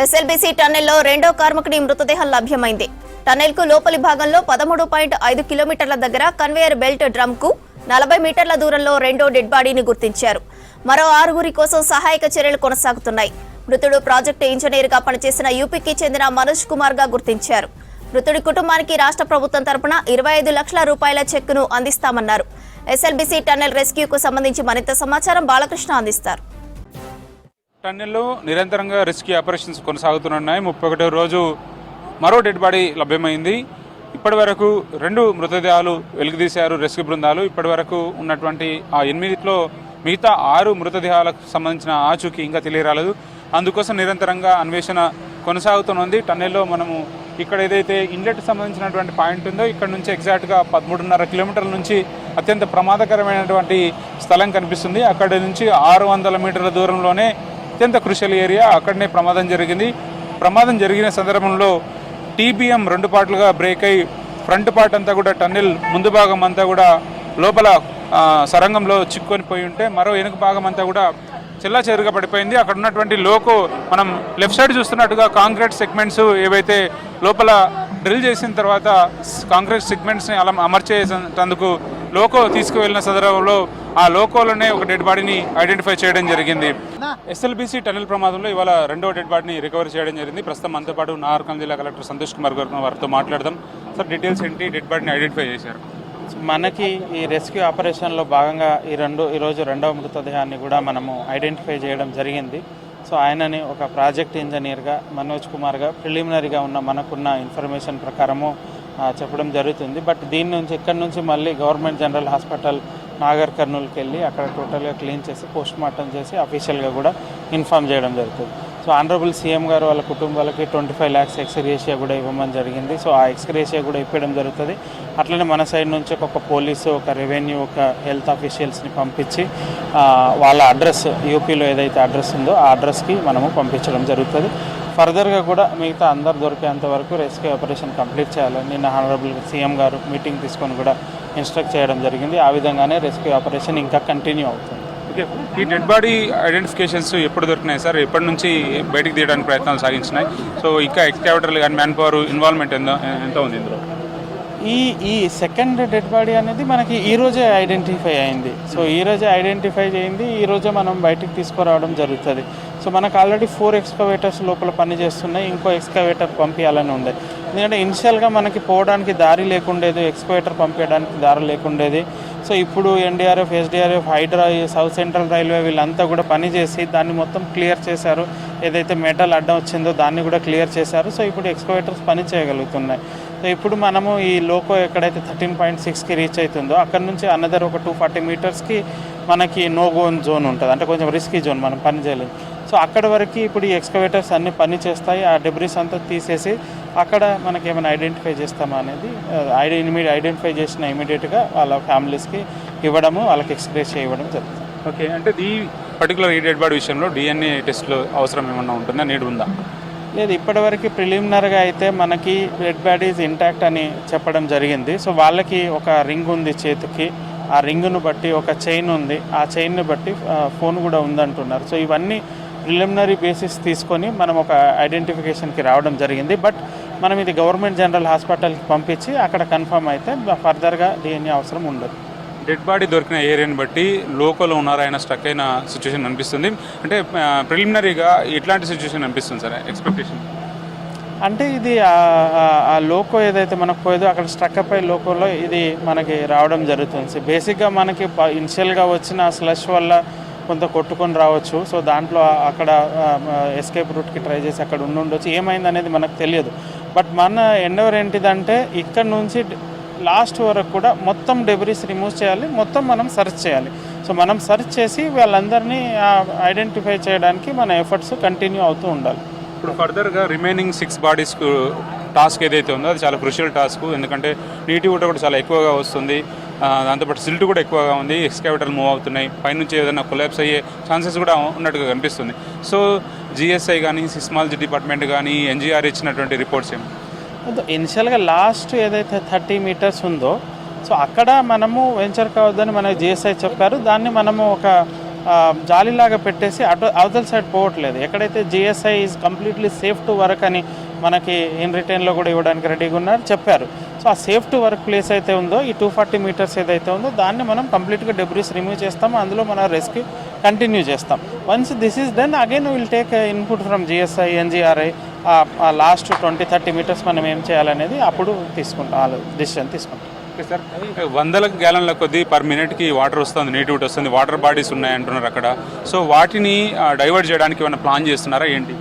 SLBC టన్నెల్లో రెండో కార్మికుడి మృతదేహం లభ్యమైంది. టన్నెల్కు లోపలి భాగంలో 13.5 కిలోమీటర్ల దగ్గర కన్వేయర్ బెల్ట్ డ్రమ్కు 40 మీటర్ల దూరంలో రెండో డెడ్ బాడీని గుర్తించారు. మరో 6 కోసం సహాయక చర్యలు కొనసాగుతున్నాయి. మృతుడు ప్రాజెక్టు ఇంజనీర్గా పనిచేసిన యూపీకి చెందిన మనోజ్ కుమార్ గా గుర్తించారు. మృతుడి కుటుంబానికి రాష్ట్ర ప్రభుత్వం తరపున 25 లక్షల రూపాయల చెక్కును అందిస్తామన్నారు. ఎస్ఎల్బీసీ టన్నెల్ రెస్క్యూకు సంబంధించి మరింత సమాచారం బాలకృష్ణ అందిస్తారు. టన్నెల్లో నిరంతరంగా రెస్క్యూ ఆపరేషన్స్ కొనసాగుతున్నాయి. 31వ రోజు మరో డెడ్ బాడీ లభ్యమైంది. ఇప్పటి వరకు 2 మృతదేహాలు వెలుగుదీశారు రెస్క్యూ బృందాలు. ఇప్పటి వరకు ఉన్నటువంటి ఆ 8లో మిగతా 6 మృతదేహాలకు సంబంధించిన ఆచూకీ ఇంకా తెలియరాలేదు. అందుకోసం నిరంతరంగా అన్వేషణ కొనసాగుతున్నది. టన్నెల్లో మనము ఇక్కడ ఏదైతే ఇన్లెట్ సంబంధించినటువంటి పాయింట్ ఉందో ఇక్కడ నుంచి ఎగ్జాక్ట్గా 13.5 కిలోమీటర్ల నుంచి అత్యంత ప్రమాదకరమైనటువంటి స్థలం కనిపిస్తుంది. అక్కడి నుంచి 600 మీటర్ల దూరంలోనే అత్యంత క్రూషియల్ ఏరియా. అక్కడనే ప్రమాదం జరిగింది. ప్రమాదం జరిగిన సందర్భంలో టీబీఎం 2 పార్ట్లుగా బ్రేక్ అయి ఫ్రంట్ పార్ట్ అంతా కూడా టన్నెల్ ముందు భాగం అంతా కూడా లోపల సరంగంలో చిక్కుకొని పోయి ఉంటే మరో వెనుక భాగం అంతా కూడా చెల్లా చెరుగా పడిపోయింది. అక్కడ ఉన్నటువంటి లోకో మనం లెఫ్ట్ సైడ్ చూస్తున్నట్టుగా కాంక్రీట్ సెగ్మెంట్స్ ఏవైతే లోపల డ్రిల్ చేసిన తర్వాత కాంక్రీట్ సెగ్మెంట్స్ని అలా అమర్చేసేందుకు లోకో తీసుకువెళ్ళిన సందర్భంలో ఆ లోకోలోనే ఒక డెడ్ బాడీని ఐడెంటిఫై చేయడం జరిగింది. ఎస్ఎల్బీసీ టన్నెల్ ప్రమాదంలో ఇవాళ 2వ డెడ్ బాడీని రికవర్ చేయడం జరిగింది. ప్రస్తుతం మనతో పాటు నాగర్కర్నూలు జిల్లా కలెక్టర్ సంతోష్ కుమార్ గారు వారితో మాట్లాడదాం. సార్, డీటెయిల్స్ ఏంటి? డెడ్ బాడీని ఐడెంటిఫై చేశారు. మనకి ఈ రెస్క్యూ ఆపరేషన్లో భాగంగా ఈరోజు 2వ మృతదేహాన్ని కూడా మనము ఐడెంటిఫై చేయడం జరిగింది. సో ఆయనని ఒక ప్రాజెక్ట్ ఇంజనీర్గా మనోజ్ కుమార్గా ప్రిలిమినరీగా మనకున్న ఇన్ఫర్మేషన్ ప్రకారము చెప్పడం జరుగుతుంది. బట్ దీని నుంచి ఇక్కడి నుంచి మళ్ళీ గవర్నమెంట్ జనరల్ హాస్పిటల్ నాగర్ కర్నూలుకి వెళ్ళి అక్కడ టోటల్గా క్లీన్ చేసి పోస్ట్ మార్టం చేసి అఫీషియల్గా కూడా ఇన్ఫామ్ చేయడం జరుగుతుంది. సో ఆనరబుల్ సీఎం గారు వాళ్ళ కుటుంబాలకి 25 lakhs ఎక్స్గ్రేషియా కూడా ఇవ్వమని జరిగింది. సో ఆ ఎక్స్గ్రేషియా కూడా ఇవ్వడం జరుగుతుంది. అట్లనే మన సైడ్ నుంచి ఒక పోలీసు, ఒక రెవెన్యూ, ఒక హెల్త్ అఫీషియల్స్ని పంపించి వాళ్ళ అడ్రస్ యూపీలో ఏదైతే అడ్రస్ ఉందో ఆ అడ్రస్కి మనము పంపించడం జరుగుతుంది. ఫర్దర్గా కూడా మిగతా అందరు దొరికేంత వరకు రెస్క్యూ ఆపరేషన్ కంప్లీట్ చేయాలని నిన్న ఆనరబుల్ సీఎం గారు మీటింగ్ తీసుకొని కూడా ఇన్స్ట్రక్ట్ చేయడం జరిగింది. ఆ విధంగానే రెస్క్యూ ఆపరేషన్ ఇంకా కంటిన్యూ అవుతుంది. ఈ డెడ్ బాడీ ఐడెంటిఫికేషన్స్ ఎప్పుడు దొరికినాయి సార్? ఎప్పటి నుంచి బయటకు తీయడానికి ప్రయత్నాలు సాగించినాయి? సో ఇంకా ఎక్స్కావేటర్లు కానీ మ్యాన్ పవర్ ఇన్వాల్వ్మెంట్ ఎంత ఉంది ఇందులో? ఈ సెకండ్ డెడ్ బాడీ అనేది మనకి ఈరోజే ఐడెంటిఫై అయింది. సో ఈరోజే ఐడెంటిఫై అయింది, ఈరోజే మనం బయటికి తీసుకురావడం జరుగుతుంది. సో మనకు ఆల్రెడీ 4 ఎక్స్కవేటర్స్ లోపల పనిచేస్తున్నాయి. ఇంకో ఎక్స్కవేటర్ పంపించాలని ఉండేది. ఎందుకంటే ఇనిషియల్గా మనకి పోవడానికి దారి లేకుండేది, ఎక్స్కవేటర్ పంపించడానికి దారి లేకుండేది. సో ఇప్పుడు NDRF, SDRF, HYDRAA, South Central Railway వీళ్ళంతా కూడా పనిచేసి దాన్ని మొత్తం క్లియర్ చేశారు. ఏదైతే మెటల్ అడ్డం వచ్చిందో దాన్ని కూడా క్లియర్ చేశారు. సో ఇప్పుడు ఎక్స్కవేటర్స్ పని చేయగలుగుతున్నాయి. సో ఇప్పుడు మనము ఈ లోకో ఎక్కడైతే 13.6కి రీచ్ అవుతుందో అక్కడ నుంచి అనదర్ ఒక 240 మీటర్స్కి మనకి నో గో జోన్ ఉంటుంది. అంటే కొంచెం రిస్కీ జోన్, మనం పని చేయలేదు. సో అక్కడ వరకు ఇప్పుడు ఈ ఎక్స్కవేటర్స్ అన్ని పని చేస్తాయి. ఆ డెబ్రిస్ అంతా తీసేసి అక్కడ మనకి ఏమైనా ఐడెంటిఫై చేస్తామా అనేది ఐడెంటిఫై చేసిన ఇమీడియట్గా వాళ్ళ ఫ్యామిలీస్కి ఇవ్వడము, వాళ్ళకి ఎక్స్ప్రెస్ ఇవ్వడం జరుగుతుంది. ఓకే, అంటే ఈ పర్టికులర్ ఈ డెడ్ బాడీ విషయంలో డిఎన్ఏ టెస్ట్లో అవసరం ఏమన్నా ఉంటుందా, నీడ్ ఉందా? లేదు, ఇప్పటివరకు ప్రిలిమినరీగా అయితే మనకి డెడ్ బాడీస్ ఇంటాక్ట్ అని చెప్పడం జరిగింది. సో వాళ్ళకి ఒక రింగ్ ఉంది చేతికి, ఆ రింగును బట్టి ఒక చైన్ ఉంది, ఆ చైన్ని బట్టి ఫోన్ కూడా ఉందంటున్నారు. సో ఇవన్నీ ప్రిలిమినరీ బేసిస్ తీసుకొని మనం ఒక ఐడెంటిఫికేషన్కి రావడం జరిగింది. బట్ మనం ఇది గవర్నమెంట్ జనరల్ హాస్పిటల్కి పంపించి అక్కడ కన్ఫర్మ్ అయితే ఫర్దర్గా డిఎన్ఏ అవసరం ఉండదు. డెడ్ బాడీ దొరికిన ఏరియాని బట్టి లోకల్లో ఉన్నారా, ఆయన స్ట్రక్ అయిన సిచ్యువేషన్ అనిపిస్తుంది. అంటే ప్రిలిమినరీగా ఎట్లాంటి సిచ్యువేషన్ అనిపిస్తుంది సార్ ఎక్స్పెక్టేషన్? అంటే ఇది ఆ లోకో ఏదైతే మనకు పోయేదో అక్కడ స్ట్రక్ అప్ అయ్యే లోకోలో ఇది మనకి రావడం జరుగుతుంది. బేసిక్గా మనకి ఇనిషియల్గా వచ్చిన స్లష్ వల్ల కొంత కొట్టుకొని రావచ్చు. సో దాంట్లో అక్కడ ఎస్కేప్ రూట్కి ట్రై చేసి అక్కడ ఉండొచ్చు. ఏమైంది అనేది మనకు తెలియదు. బట్ మన ఎండవర్ ఏంటిదంటే ఇక్కడ నుంచి లాస్ట్ వరకు కూడా మొత్తం డెబ్రిస్ రిమూవ్ చేయాలి, మొత్తం మనం సెర్చ్ చేయాలి. సో మనం సెర్చ్ చేసి వాళ్ళందరినీ ఐడెంటిఫై చేయడానికి మన ఎఫర్ట్స్ కంటిన్యూ అవుతూ ఉండాలి. ఇప్పుడు ఫర్దర్గా రిమైనింగ్ 6 బాడీస్కు టాస్క్ ఏదైతే ఉందో అది చాలా క్రూషియల్ టాస్క్. ఎందుకంటే నీటి ఊట కూడా చాలా ఎక్కువగా వస్తుంది, దాంతోపాటు సిల్ట్ కూడా ఎక్కువగా ఉంది, ఎక్స్కవేటర్లు మూవ్ అవుతున్నాయి, పైనుంచి ఏదైనా కొలాప్స్ అయ్యే ఛాన్సెస్ కూడా ఉన్నట్టుగా కనిపిస్తుంది. సో జిఎస్ఐ కానీ, సిస్మాలజీ డిపార్ట్మెంట్ కానీ, ఎన్జీఆర్ ఇచ్చినటువంటి రిపోర్ట్స్ ఏమి? ఇనిషియల్గా లాస్ట్ ఏదైతే 30 మీటర్స్ ఉందో సో అక్కడ మనము వెంచర్ కావద్దని మనకు జిఎస్ఐ చెప్పారు. దాన్ని మనము ఒక జాలీలాగా పెట్టేసి అవతల సైడ్ పోవట్లేదు. ఎక్కడైతే GSI is completely safe to work అని మనకి ఇన్ రిటర్న్లో కూడా ఇవ్వడానికి రెడీగా ఉన్నారు చెప్పారు. సో ఆ సేఫ్ టు వర్క్ ప్లేస్ అయితే ఉందో ఈ 240 మీటర్స్ ఏదైతే ఉందో దాన్ని మనం కంప్లీట్గా డెబ్రీస్ రిమూవ్ చేస్తాం, అందులో మన రెస్క్యూ కంటిన్యూ చేస్తాం. Once this is done again will take input from GSI NGRI last 20-30 metres మనం ఏం చేయాలనేది అప్పుడు తీసుకుంటాం, డిసిషన్ తీసుకుంటాం. సార్ వందల గ్యాలన్ల కొద్దీ పర్ మినిట్కి వాటర్ వస్తుంది, నీటి ఒకటి వస్తుంది, వాటర్ బాడీస్ ఉన్నాయి అంటున్నారు అక్కడ. సో వాటిని డైవర్ట్ చేయడానికి ఏమైనా ప్లాన్ చేస్తున్నారా ఏంటి?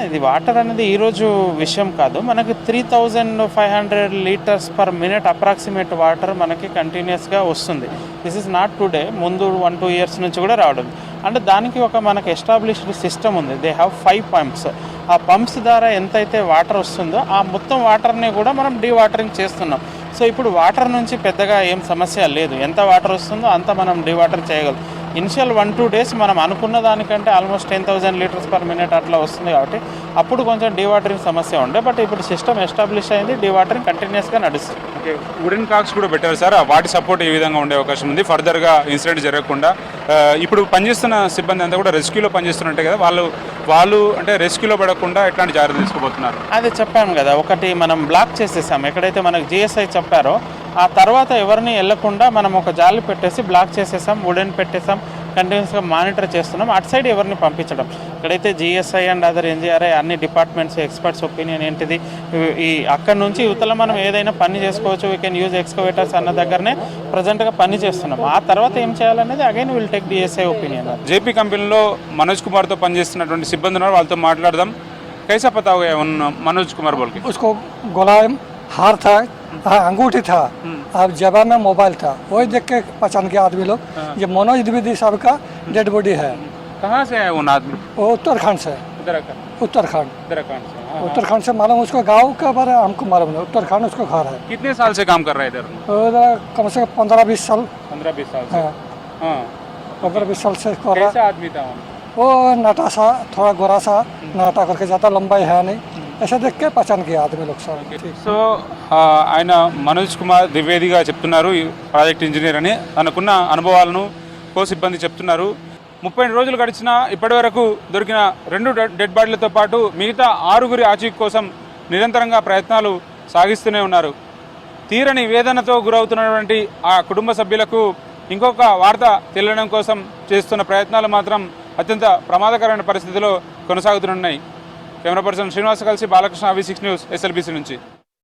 ఇది వాటర్ అనేది ఈరోజు విషయం కాదు. మనకి 3500 litres per minute approximate water మనకి కంటిన్యూస్గా వస్తుంది. దిస్ ఇస్ నాట్ టుడే, ముందు 1-2 ఇయర్స్ నుంచి కూడా రావడం. అంటే దానికి ఒక మనకి ఎస్టాబ్లిష్డ్ సిస్టమ్ ఉంది. They have 5 pumps. ఆ పంప్స్ ద్వారా ఎంతైతే వాటర్ వస్తుందో ఆ మొత్తం వాటర్ని కూడా మనం డీవాటరింగ్ చేస్తున్నాం. సో ఇప్పుడు వాటర్ నుంచి పెద్దగా ఏం సమస్య లేదు. ఎంత వాటర్ వస్తుందో అంత మనం డీవాటర్ చేయగలం. ఇనిషియల్ 1-2 డేస్ మనం అనుకున్న దానికంటే ఆల్మోస్ట్ 10,000 లీటర్స్ పర్ మినిట్ అట్లా వస్తుంది కాబట్టి అప్పుడు కొంచెం డీవాటరింగ్ సమస్య ఉండే. బట్ ఇప్పుడు సిస్టమ్ ఎస్టాబ్లిష్ అయింది, డీవాటరింగ్ కంటిన్యూస్గా నడుస్తుంది. ఓకే, వుడెన్ కాక్స్ కూడా పెట్టారు సార్. వాటి సపోర్ట్ ఏ విధంగా ఉండే అవకాశం ఉంది ఫర్దర్గా ఇన్సిడెంట్ జరగకుండా? ఇప్పుడు పనిచేస్తున్న సిబ్బంది అంతా కూడా రెస్క్యూలో పనిచేస్తున్నట్టే కదా, వాళ్ళు అంటే రెస్క్యూలో పడకుండా ఎట్లాంటి జాగ్రత్తలు తీసుకోబోతున్నారు? అదే చెప్పాము కదా, ఒకటి మనం బ్లాక్ చేసేసాం. ఎక్కడైతే మనకు జిఎస్ఐ చెప్పారో ఆ తర్వాత ఎవరిని వెళ్లకుండా మనం ఒక జాలి పెట్టేసి బ్లాక్ చేసేసాం, వుడెన్ పెట్టేసాం, కంటిన్యూస్గా మానిటర్ చేస్తున్నాం. అటు సైడ్ ఎవరిని పంపించడం. ఇక్కడైతే జిఎస్ఐ అండ్ అదర్ ఎన్జిఆర్ఐ అన్ని డిపార్ట్మెంట్స్ ఎక్స్పర్ట్స్ ఒపీనియన్ ఏంటిది, ఈ అక్కడ నుంచి యువతల మనం ఏదైనా పని చేసుకోవచ్చు, వీ కెన్ యూజ్ ఎక్స్కవేటర్స్ అన్న దగ్గరనే ప్రజెంట్గా పని చేస్తున్నాం. ఆ తర్వాత ఏం చేయాలనేది again will take DSI opinion. JP కంపెనీలో మనోజ్ కుమార్తో పనిచేస్తున్నటువంటి సిబ్బంది ఉన్నారు, వాళ్ళతో మాట్లాడదాం. कैसा पता हो गया उन मनोज कुमार बोल के? उसको गोला हार था, अंगूठी था, अब जबा में मोबाइल था, वही देख के पहचान के आदमी लोग ये मनोज द्विवेदी साहब का डेड बॉडी है। कहाँ से है वो आदमी? वो उत्तराखंड से। उत्तराखंड उत्तराखंड से। हाँ, उत्तराखंड से मालूम, उसको गांव के बारे में हमको मालूम नहीं। उत्तराखंड उसको घर है। कितने साल से काम कर रहे हैं इधर? उधर कम से कम 15-20 साल। 15-20 साल से। हाँ, हाँ, 15-20 साल से कर रहा। कैसा आदमी था वो नाटा सा, थोड़ा गोरा सा नाटा करके, ज़्यादा लंबाई है नहीं, ऐसा देख के पहचान किया आदमी लोग सब। సో ఆయన మనోజ్ కుమార్ ద్వివేదిగా చెప్తున్నారు, ఈ ప్రాజెక్ట్ ఇంజనీర్ అని. తనకున్న అనుభవాలను కో సిబ్బంది చెప్తున్నారు. 30 రోజులు గడిచినా ఇప్పటి వరకు దొరికిన 2 డెడ్ బాడీలతో పాటు మిగతా 6 ఆచూకీ కోసం నిరంతరంగా ప్రయత్నాలు సాగిస్తూనే ఉన్నారు. తీరని వేదనతో గురవుతున్నటువంటి ఆ కుటుంబ సభ్యులకు ఇంకొక వార్త తెలియడం కోసం చేస్తున్న ప్రయత్నాలు మాత్రం అత్యంత ప్రమాదకరమైన పరిస్థితిలో కొనసాగుతున్నాయి. కెమెరా పర్సన్ శ్రీనివాస్ కలిసి బాలకృష్ణ, V6 న్యూస్, SLBC నుంచి.